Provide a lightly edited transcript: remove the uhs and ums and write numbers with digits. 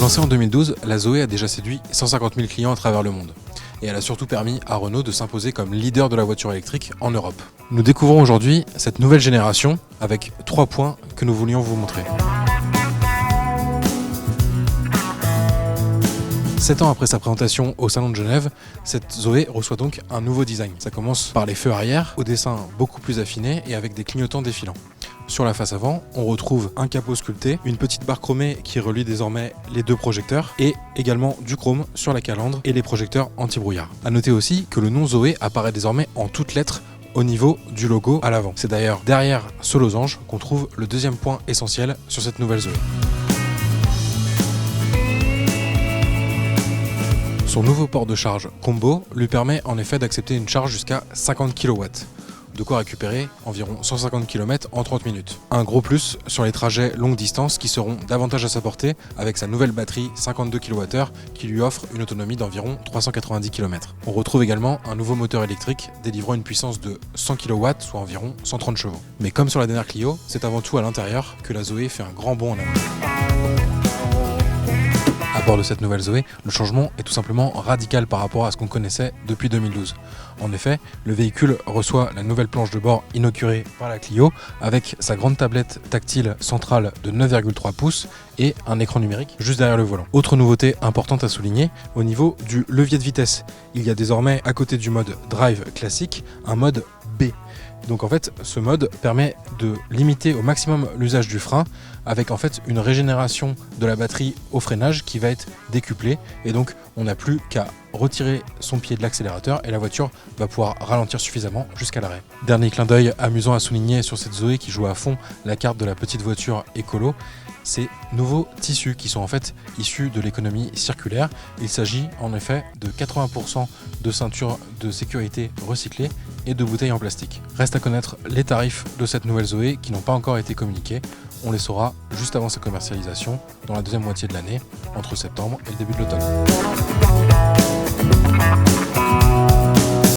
Lancée en 2012, la Zoé a déjà séduit 150 000 clients à travers le monde. Et elle a surtout permis à Renault de s'imposer comme leader de la voiture électrique en Europe. Nous découvrons aujourd'hui cette nouvelle génération avec 3 points que nous voulions vous montrer. 7 ans après sa présentation au Salon de Genève, cette Zoé reçoit donc un nouveau design. Ça commence par les feux arrière, au dessin beaucoup plus affiné et avec des clignotants défilants. Sur la face avant, on retrouve un capot sculpté, une petite barre chromée qui relie désormais les 2 projecteurs et également du chrome sur la calandre et les projecteurs anti-brouillard. A noter aussi que le nom Zoé apparaît désormais en toutes lettres au niveau du logo à l'avant. C'est d'ailleurs derrière ce losange qu'on trouve le deuxième point essentiel sur cette nouvelle Zoé. Son nouveau port de charge combo lui permet en effet d'accepter une charge jusqu'à 50 kW, de quoi récupérer environ 150 km en 30 minutes. Un gros plus sur les trajets longue distance qui seront davantage à sa portée avec sa nouvelle batterie 52 kWh qui lui offre une autonomie d'environ 390 km. On retrouve également un nouveau moteur électrique délivrant une puissance de 100 kW, soit environ 130 chevaux. Mais comme sur la dernière Clio, c'est avant tout à l'intérieur que la Zoé fait un grand bond en avant. À bord de cette nouvelle Zoé, le changement est tout simplement radical par rapport à ce qu'on connaissait depuis 2012. En effet, le véhicule reçoit la nouvelle planche de bord inaugurée par la Clio avec sa grande tablette tactile centrale de 9,3 pouces et un écran numérique juste derrière le volant. Autre nouveauté importante à souligner, au niveau du levier de vitesse. Il y a désormais à côté du mode Drive classique, un mode B. Donc en fait, ce mode permet de limiter au maximum l'usage du frein avec en fait une régénération de la batterie au freinage qui va être décuplée et donc on n'a plus qu'à retirer son pied de l'accélérateur et la voiture va pouvoir ralentir suffisamment jusqu'à l'arrêt. Dernier clin d'œil amusant à souligner sur cette Zoé qui joue à fond la carte de la petite voiture écolo, ces nouveaux tissus qui sont en fait issus de l'économie circulaire. Il s'agit en effet de 80% de ceintures de sécurité recyclées et de bouteilles en plastique. Reste à connaître les tarifs de cette nouvelle Zoé qui n'ont pas encore été communiqués. On les saura juste avant sa commercialisation dans la deuxième moitié de l'année, entre septembre et le début de l'automne.